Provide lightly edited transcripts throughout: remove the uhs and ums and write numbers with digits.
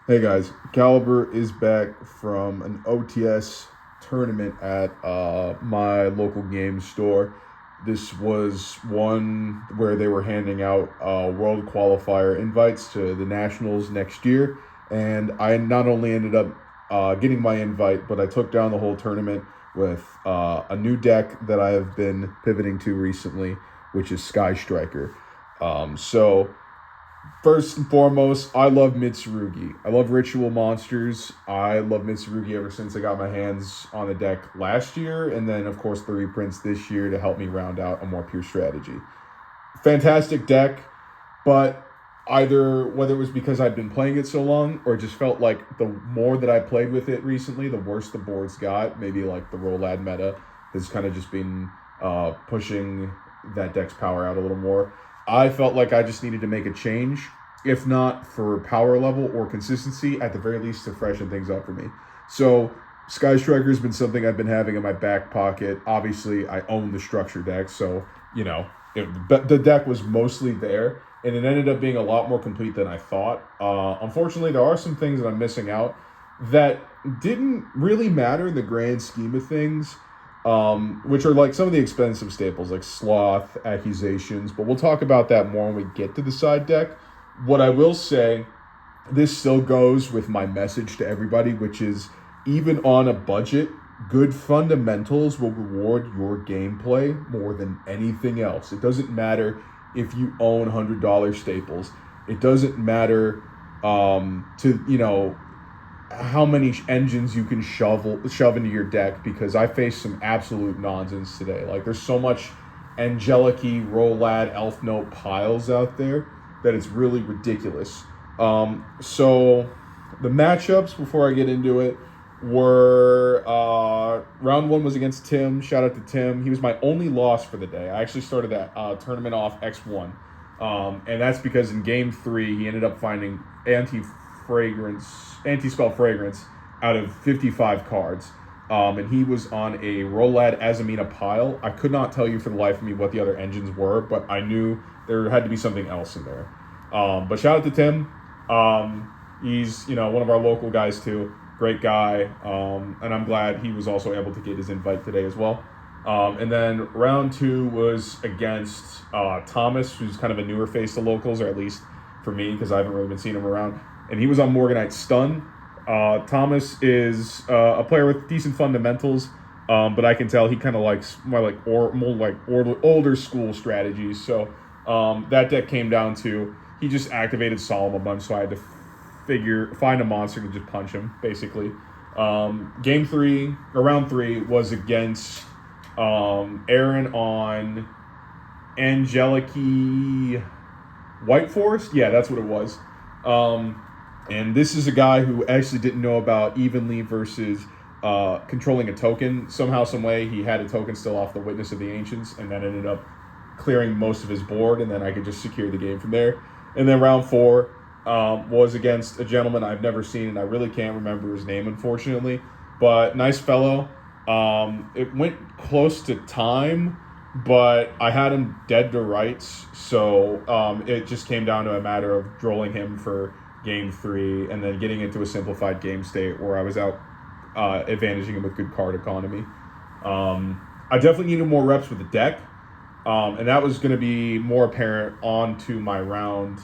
Hey guys, Caliber is back from an OTS tournament at my local game store. This was one where they were handing out world qualifier invites to the nationals next year, and I not only ended up getting my invite, but I took down the whole tournament with a new deck that I have been pivoting to recently, which is Sky Striker. So First and foremost, I love Mitsurugi. I love ritual monsters. I love Mitsurugi ever since I got my hands on the deck last year, and then, of course, the reprints this year to help me round out a more pure strategy. Fantastic deck, but either whether it was because I'd been playing it so long or it just felt like the more that I played with it recently, the worse the boards got. Maybe like the Rolad meta has kind of just been pushing that deck's power out a little more. I felt like I just needed to make a change, if not for power level or consistency, at the very least to freshen things up for me. So Sky Striker has been something I've been having in my back pocket. Obviously, I own the structure deck, so you know the deck was mostly there, and it ended up being a lot more complete than I thought. Unfortunately, there are some things that I'm missing out that didn't really matter in the grand scheme of things, which are like some of the expensive staples like Sloth, Accusations, but we'll talk about that more when we get to the side deck. What I will say, this still goes with my message to everybody, which is even on a budget, good fundamentals will reward your gameplay more than anything else. It doesn't matter if you own $100 staples. It doesn't matter to how many engines you can shove into your deck, because I faced some absolute nonsense today. Like there's so much Angelic-y, Rolad, Elf Note piles out there that it's really ridiculous. So the matchups before I get into it were round one was against Tim. Shout out to Tim. He was my only loss for the day. I actually started that tournament off X1. And that's because in game three, he ended up finding anti-spell fragrance out of 55 cards. And he was on a Rolad Azamina pile. I could not tell you for the life of me what the other engines were, but I knew there had to be something else in there. But shout out to Tim. He's one of our local guys too. Great guy. And I'm glad he was also able to get his invite today as well. And then round two was against Thomas, who's kind of a newer face to locals, or at least for me, because I haven't really been seeing him around. And he was on Morganite Stun. Thomas is a player with decent fundamentals, but I can tell he kind of likes more older school strategies. So that deck came down to he just activated Solemn a bunch, so I had to find a monster to just punch him, basically. Game three, or round three, was against Aaron on Angelic White Forest. Yeah, that's what it was. And this is a guy who actually didn't know about evenly versus controlling a token. Somehow, some way, he had a token still off the Witness of the Ancients, and that ended up clearing most of his board, and then I could just secure the game from there. And then round four was against a gentleman I've never seen, and I really can't remember his name, unfortunately. But nice fellow. It went close to time, but I had him dead to rights, so it just came down to a matter of drolling him for game three and then getting into a simplified game state where I was out advantaging him with good card economy. I definitely needed more reps with the deck, and that was going to be more apparent on to my round.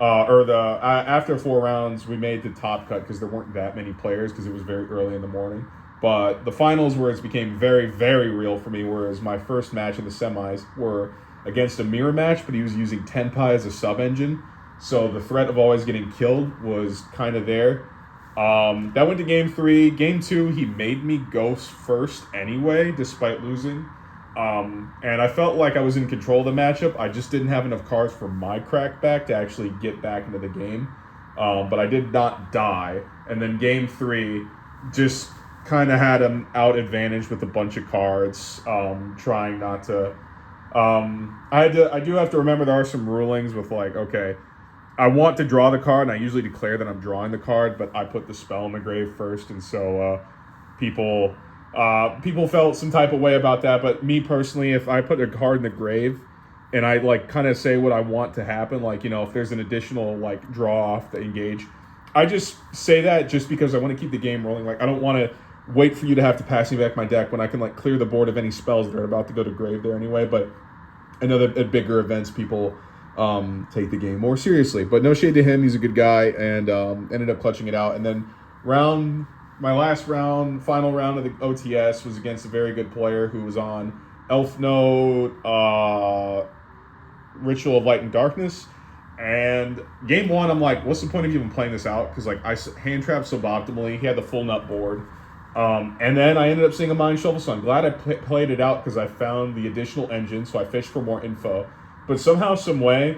After 4 rounds, we made the top cut because there weren't that many players because it was very early in the morning. But the finals, where it became very, very real for me, whereas my first match in the semis were against a mirror match, but he was using Tenpai as a sub-engine. So the threat of always getting killed was kind of there. That went to game three. Game two, he made me go first anyway, despite losing. And I felt like I was in control of the matchup. I just didn't have enough cards for my crackback to actually get back into the game. But I did not die. And then game three, just kind of had him out advantage with a bunch of cards, trying not to. I do have to remember there are some rulings with like, okay, I want to draw the card, and I usually declare that I'm drawing the card, but I put the spell in the grave first, and so people felt some type of way about that. But me personally, if I put a card in the grave and I like kind of say what I want to happen, like if there's an additional like draw off the engage, I just say that just because I want to keep the game rolling. Like, I don't want to wait for you to have to pass me back my deck when I can, like, clear the board of any spells that are about to go to grave there anyway. But I know that at bigger events, people take the game more seriously. But no shade to him. He's a good guy, and ended up clutching it out. And then my last round, final round of the OTS was against a very good player who was on Elf Note, Ritual of Light and Darkness. And game one, I'm like, what's the point of even playing this out? Because, like, I hand trapped suboptimally. He had the full nut board. And then I ended up seeing a Mind Shuffle, so I'm glad I played it out because I found the additional engine, so I fished for more info. But somehow, some way,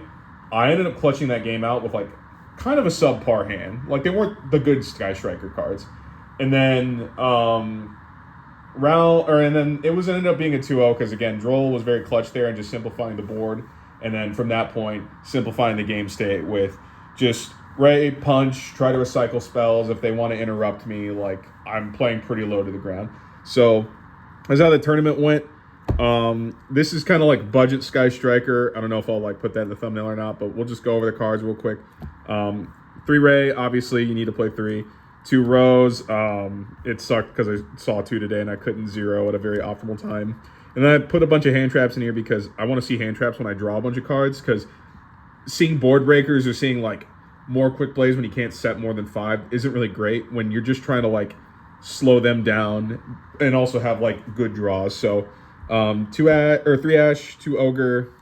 I ended up clutching that game out with, like, kind of a subpar hand. Like, they weren't the good Sky Striker cards. And then and then it ended up being a 2-0 because, again, Droll was very clutch there and just simplifying the board. And then from that point, simplifying the game state with just Ray, punch, try to recycle spells. If they want to interrupt me, like, I'm playing pretty low to the ground. So that's how the tournament went. This is kind of like budget Sky Striker. I don't know if I'll, like, put that in the thumbnail or not, but we'll just go over the cards real quick. 3 Ray, obviously you need to play 3. 2 Rose, it sucked because I saw 2 today and I couldn't 0 at a very optimal time. And then I put a bunch of hand traps in here because I want to see hand traps when I draw a bunch of cards, because seeing board breakers or seeing, like, more quick plays when you can't set more than 5 isn't really great when you're just trying to, like, slow them down and also have, like, good draws. So 3 Ash, 2 Ogre,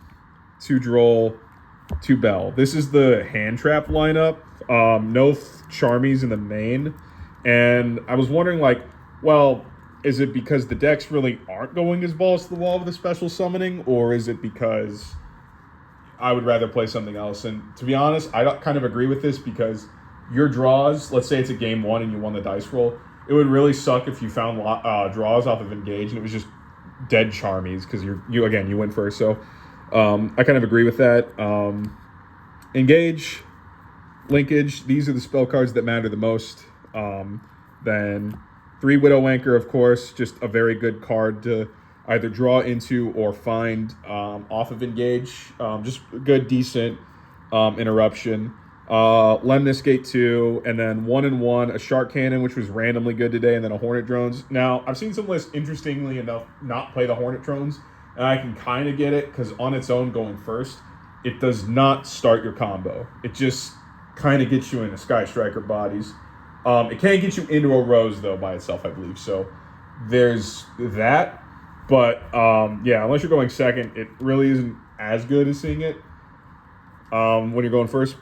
2 Droll, 2 Bell. This is the hand trap lineup. No Charmies in the main. And I was wondering, like, well, is it because the decks really aren't going as balls to the wall with the special summoning, or is it because I would rather play something else? And to be honest, I kind of agree with this, because your draws, let's say it's a game 1 and you won the dice roll, it would really suck if you found draws off of Engage and it was just dead Charmies because you went first. So I kind of agree with that. Engage, Linkage, these are the spell cards that matter the most. Then 3 Widow Anchor, of course, just a very good card to either draw into or find off of Engage. Just good, decent interruption. Lemnis Gate 2, and then 1-1, a Shark Cannon, which was randomly good today, and then a Hornet Drones. Now, I've seen some lists, interestingly enough, not play the Hornet Drones, and I can kind of get it, because on its own going first, it does not start your combo. It just kind of gets you into Sky Striker bodies. It can get you into a Rose, though, by itself, I believe. So there's that. But, yeah, unless you're going second, it really isn't as good as seeing it when you're going first.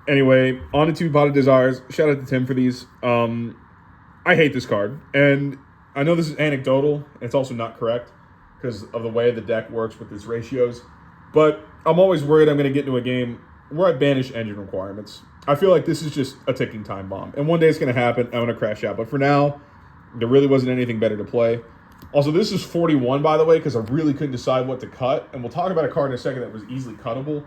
Anyway, on to 2 Potted Desires. Shout out to Tim for these. I hate this card. And I know this is anecdotal, and it's also not correct because of the way the deck works with its ratios. But I'm always worried I'm going to get into a game where I banish engine requirements. I feel like this is just a ticking time bomb. And one day it's going to happen. I'm going to crash out. But for now, there really wasn't anything better to play. Also, this is 41, by the way, because I really couldn't decide what to cut. And we'll talk about a card in a second that was easily cuttable.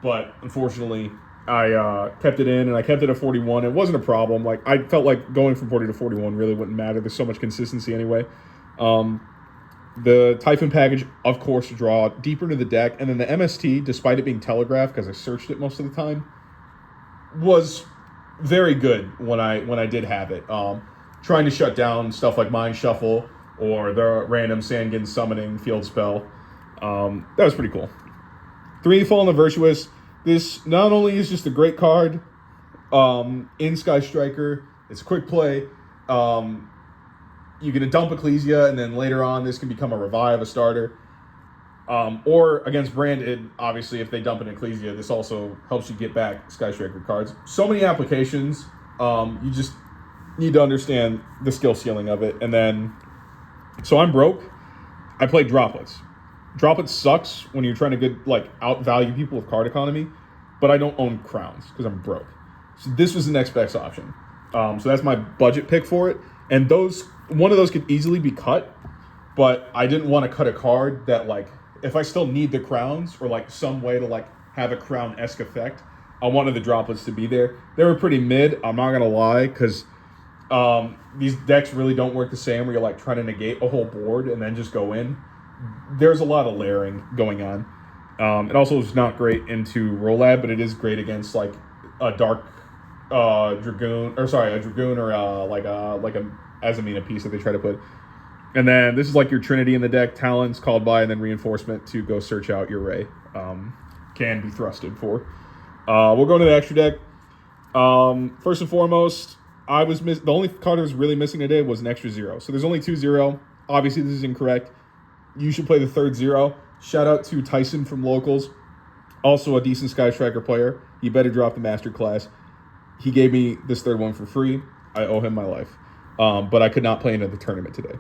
But unfortunately, I kept it in, and I kept it at 41. It wasn't a problem. Like, I felt like going from 40 to 41 really wouldn't matter. There's so much consistency anyway. The Typhon package, of course, draw deeper into the deck. And then the MST, despite it being telegraphed, because I searched it most of the time, was very good when I did have it. Trying to shut down stuff like Mind Shuffle or the random Sangin summoning field spell. That was pretty cool. 3 Fallen the Virtuous. This not only is just a great card in Sky Striker, it's a quick play. You can dump Ecclesia, and then later on this can become a revive, a starter. Or against Branded, obviously, if they dump an Ecclesia, this also helps you get back Sky Striker cards. So many applications. You just need to understand the skill ceiling of it. And then, so I'm broke. I play Droplets. Droplets sucks when you're trying to outvalue people with card economy, but I don't own Crowns because I'm broke. So this was the next best option. So that's my budget pick for it. And one of those could easily be cut, but I didn't want to cut a card that, like, if I still need the Crowns or like some way to like have a Crown-esque effect, I wanted the Droplets to be there. They were pretty mid, I'm not gonna lie, because these decks really don't work the same where you're like trying to negate a whole board and then just go in. There's a lot of layering going on. It also is not great into Rolab, but it is great against like a dark a dragoon or like a Azamina piece that they try to put. And then this is like your Trinity in the deck, Talons called by, and then reinforcement to go search out your Ray. Can be thrusted for. We'll go into the extra deck. First and foremost, the only card I was really missing today was an extra 0. So there's only 2 0. Obviously, this is incorrect. You should play the third 0. Shout out to Tyson from Locals. Also a decent Sky Striker player. He better drop the Master Class. He gave me this third one for free. I owe him my life. But I could not play into the tournament today.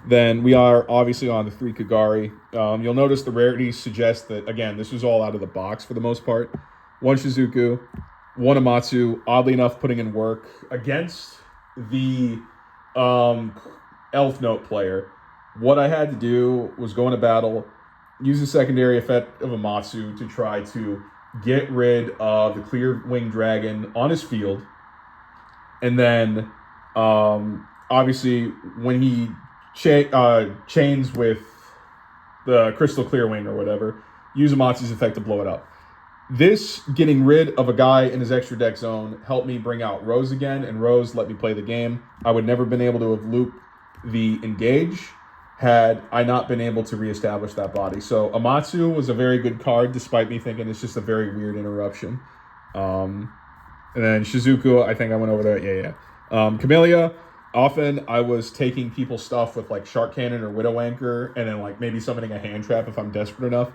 Then we are obviously on the 3 Kagari. You'll notice the rarities suggest that, again, this was all out of the box for the most part. 1 Shizuku, 1 Amatsu, oddly enough putting in work against the Elf Note player. What I had to do was go into battle, use the secondary effect of Amatsu to try to get rid of the Clear Winged Dragon on his field. And then, obviously, when he chains with the Crystal Clear Wing or whatever, use Amatsu's effect to blow it up. This getting rid of a guy in his extra deck zone helped me bring out Rose again, and Rose let me play the game. I would never been able to have looped the engage had I not been able to reestablish that body. So Amatsu was a very good card, despite me thinking it's just a very weird interruption. And then Shizuku, I think I went over that. Yeah. Camellia, often I was taking people's stuff with like Shark Cannon or Widow Anchor, and then like maybe summoning a hand trap if I'm desperate enough.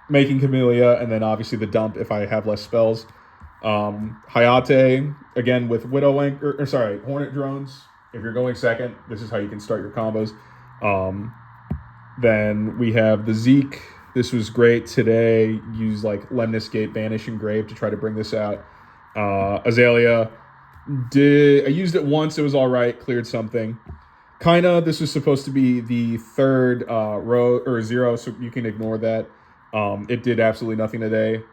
Making Camellia, and then obviously the dump if I have less spells. Hayate, again with Widow Anchor, Hornet Drones. If you're going second, this is how you can start your combos. Then we have the Zeke. This was great today. Use like Lemnis Gate, Banish, and Grave to try to bring this out. Azalea. I used it once. It was all right. Cleared something. This was supposed to be the third row or 0, so you can ignore that. It did absolutely nothing today.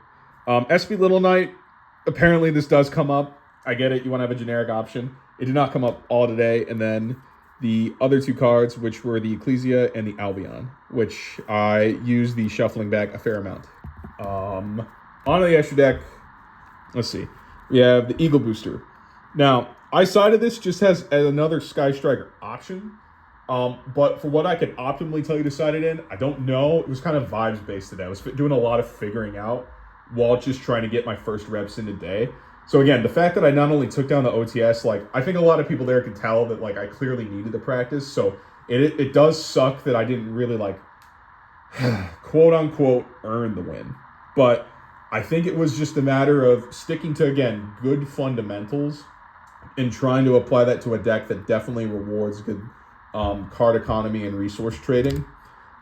SB Little Knight, apparently this does come up. I get it, you want to have a generic option. It did not come up all today. And then the other 2 cards, which were the Ecclesia and the Albion, which I used the shuffling back a fair amount. On the extra deck, let's see. We have the Eagle Booster. Now, I sided this just as another Sky Striker option. But for what I could optimally tell you to side it in, I don't know. It was kind of vibes based today. I was doing a lot of figuring out while just trying to get my first reps in today. So again, the fact that I not only took down the OTS, like I think a lot of people there could tell that like I clearly needed the practice. So it does suck that I didn't really like quote unquote earn the win. But I think it was just a matter of sticking to, again, good fundamentals and trying to apply that to a deck that definitely rewards good card economy and resource trading.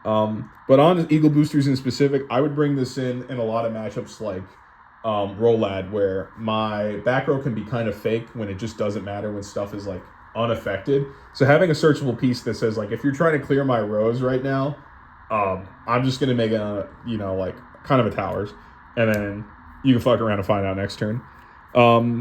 But on Eagle Boosters in specific, I would bring this in a lot of matchups like Rolad, where my back row can be kind of fake when it just doesn't matter when stuff is like unaffected. So having a searchable piece that says like, if you're trying to clear my rows right now, I'm just going to make a, like kind of a towers, and then you can fuck around and find out next turn.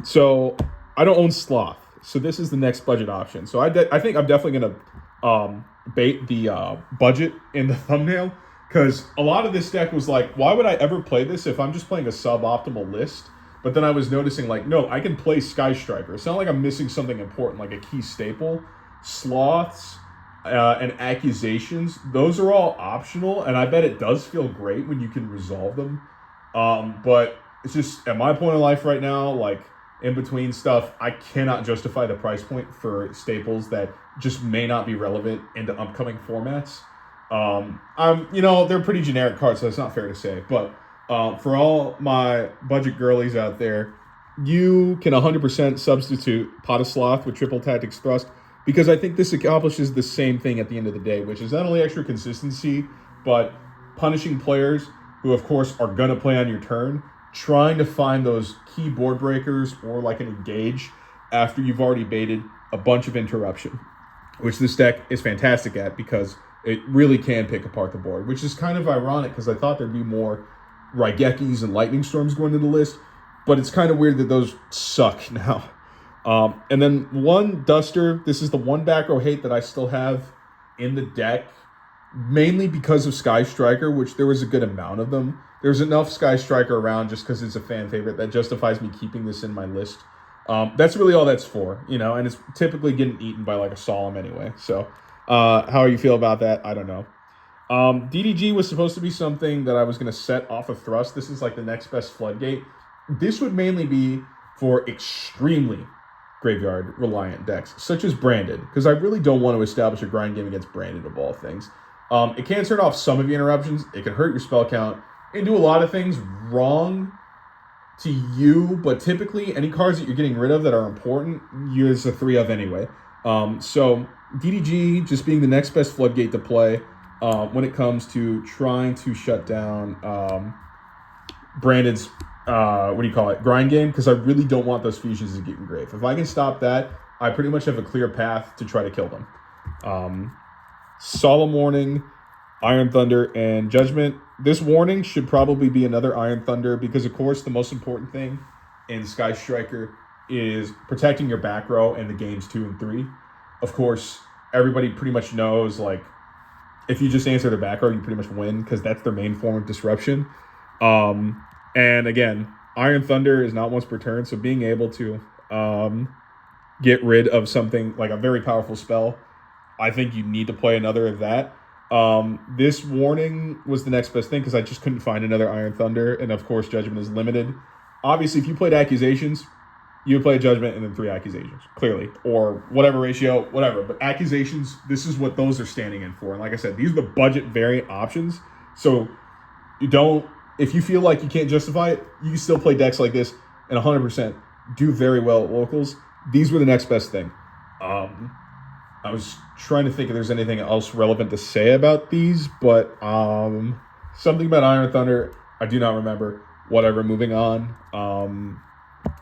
So I don't own Sloth. So this is the next budget option. So I think I'm definitely going to bait the budget in the thumbnail, because a lot of this deck was like, why would I ever play this if I'm just playing a suboptimal list? But then I was noticing like, no, I can play Sky Striker. It's not like I'm missing something important, like a key staple. Sloths and accusations, those are all optional, and I bet it does feel great when you can resolve them. But it's just, at my point in life right now, like, in between stuff, I cannot justify the price point for staples that just may not be relevant into upcoming formats. They're pretty generic cards, so it's not fair to say. But for all my budget girlies out there, you can 100% substitute Pot of Sloth with Triple Tactics Thrust, because I think this accomplishes the same thing at the end of the day, which is not only extra consistency, but punishing players who, of course, are going to play on your turn, trying to find those key board breakers or like an engage after you've already baited a bunch of interruption, which this deck is fantastic at because it really can pick apart the board, which is kind of ironic because I thought there'd be more Raigekis and Lightning Storms going to the list, but it's kind of weird that those suck now. And then one Duster, this is the one back row hate that I still have in the deck, mainly because of Sky Striker, which there was a good amount of them. There's enough Sky Striker around just because it's a fan favorite that justifies me keeping this in my list. That's really all that's for, and it's typically getting eaten by like a solemn anyway. So, how you feel about that? I don't know. DDG was supposed to be something that I was going to set off a thrust. This is like the next best floodgate. This would mainly be for extremely graveyard reliant decks, such as Branded, because I really don't want to establish a grind game against Branded of all things. It can turn off some of your interruptions. It can hurt your spell count and do a lot of things wrong to you, but typically any cards that you're getting rid of that are important, you use a 3 of anyway. So DDG just being the next best floodgate to play when it comes to trying to shut down Brandon's grind game, because I really don't want those fusions to get engraved. If I can stop that, I pretty much have a clear path to try to kill them. Solemn Warning, Iron Thunder, and Judgment. This warning should probably be another Iron Thunder, because of course the most important thing in Sky Striker is protecting your back row in the games 2 and 3. Of course, everybody pretty much knows, like, if you just answer the back row, you pretty much win, because that's their main form of disruption. And again, Iron Thunder is not once per turn, so being able to get rid of something like a very powerful spell, I think you need to play another of that. This warning was the next best thing, because I just couldn't find another Iron Thunder, and of course Judgment is limited. Obviously, if you played Accusations, you would play Judgment and then 3 Accusations, clearly, or whatever ratio, whatever. But Accusations, this is what those are standing in for. And like I said, these are the budget variant options. So you don't, if you feel like you can't justify it, you can still play decks like this and 100% do very well at locals. These were the next best thing. I was trying to think if there's anything else relevant to say about these, but something about Iron Thunder, I do not remember. Whatever, moving on.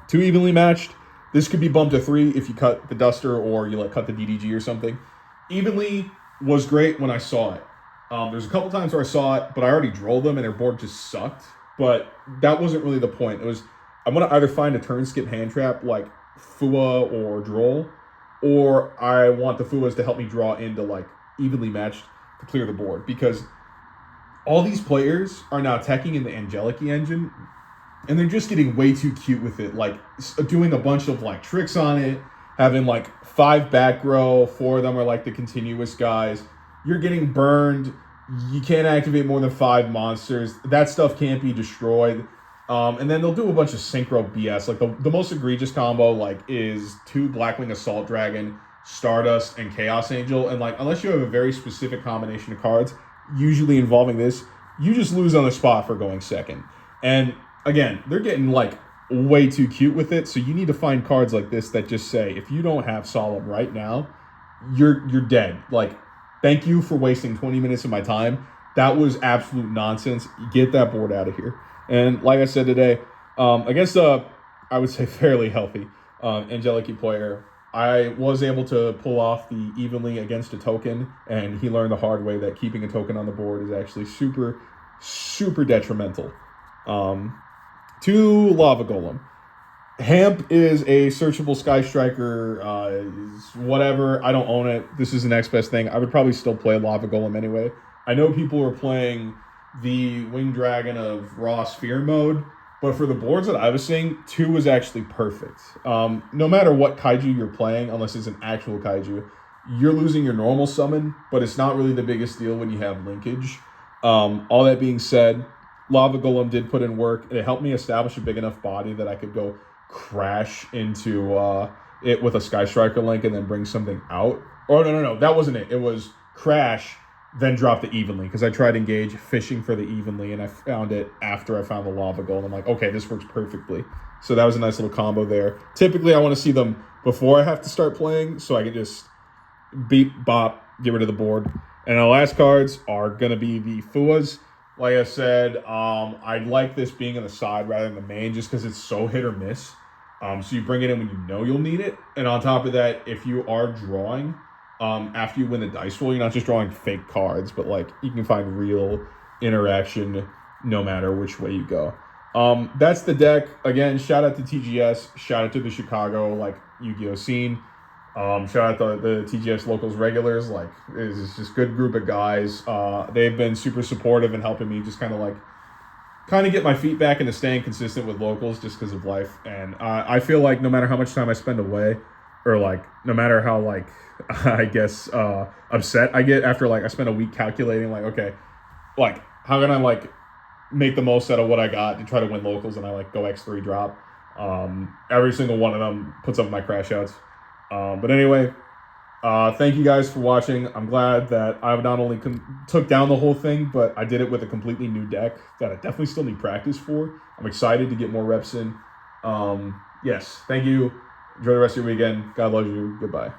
2 evenly matched. This could be bumped to 3 if you cut the Duster or you cut the DDG or something. Evenly was great when I saw it. There's a couple times where I saw it, but I already drilled them and their board just sucked. But that wasn't really the point. It was, I want to either find a turn skip hand trap like Fua or Droll, or I want the Fuas to help me draw into like evenly matched to clear the board, because all these players are now teching in the Angelic engine, and they're just getting way too cute with it, like doing a bunch of like tricks on it, having like 5 back row, 4 of them are like the continuous guys. You're getting burned. You can't activate more than 5 monsters. That stuff can't be destroyed. And then they'll do a bunch of synchro BS. Like the most egregious combo like is 2 Blackwing Assault Dragon, Stardust, and Chaos Angel. And like, unless you have a very specific combination of cards, usually involving this, you just lose on the spot for going second. And again, they're getting like way too cute with it. So you need to find cards like this that just say, if you don't have Solemn right now, you're dead. Like, thank you for wasting 20 minutes of my time. That was absolute nonsense. Get that board out of here. And like I said today, against I would say fairly healthy Angelic player, I was able to pull off the evenly against a token, and he learned the hard way that keeping a token on the board is actually super, super detrimental. 2 Lava Golem. Hamp is a searchable Sky Striker, whatever. I don't own it. This is the next best thing. I would probably still play Lava Golem anyway. I know people were playing the Winged Dragon of Raw Sphere mode, but for the boards that I was seeing, 2 was actually perfect. No matter what kaiju you're playing, unless it's an actual kaiju, you're losing your normal summon, but it's not really the biggest deal when you have linkage. All that being said, Lava Golem did put in work. It helped me establish a big enough body that I could go crash into it with a Sky Striker link and then bring something out. Oh, no, that wasn't it. It was crash, then drop the evenly, because I tried Engage fishing for the evenly, and I found it after I found the Lava Golem. I'm like, okay, this works perfectly. So that was a nice little combo there. Typically, I want to see them before I have to start playing, so I can just beep, bop, get rid of the board. And the last cards are going to be the Fuas. Like I said, I like this being on the side rather than the main, just because it's so hit or miss. So you bring it in when you know you'll need it. And on top of that, if you are drawing, after you win the dice roll, you're not just drawing fake cards, but like you can find real interaction no matter which way you go. That's the deck. Again, shout out to TGS, shout out to the Chicago Yu-Gi-Oh scene. Shout out to the TGS locals regulars. Like, it's just good group of guys. They've been super supportive and helping me just kind of like kind of get my feet back into staying consistent with locals just because of life. And I feel like no matter how much time I spend away, or like no matter how like I guess upset I get after like I spend a week calculating like, okay, like how can I like make the most out of what I got to try to win locals, and I like go X3 drop. Every single one of them puts up my crash outs. But anyway, thank you guys for watching. I'm glad that I not only took down the whole thing, but I did it with a completely new deck that I definitely still need practice for. I'm excited to get more reps in. Yes, thank you. Enjoy the rest of your weekend. God loves you. Goodbye.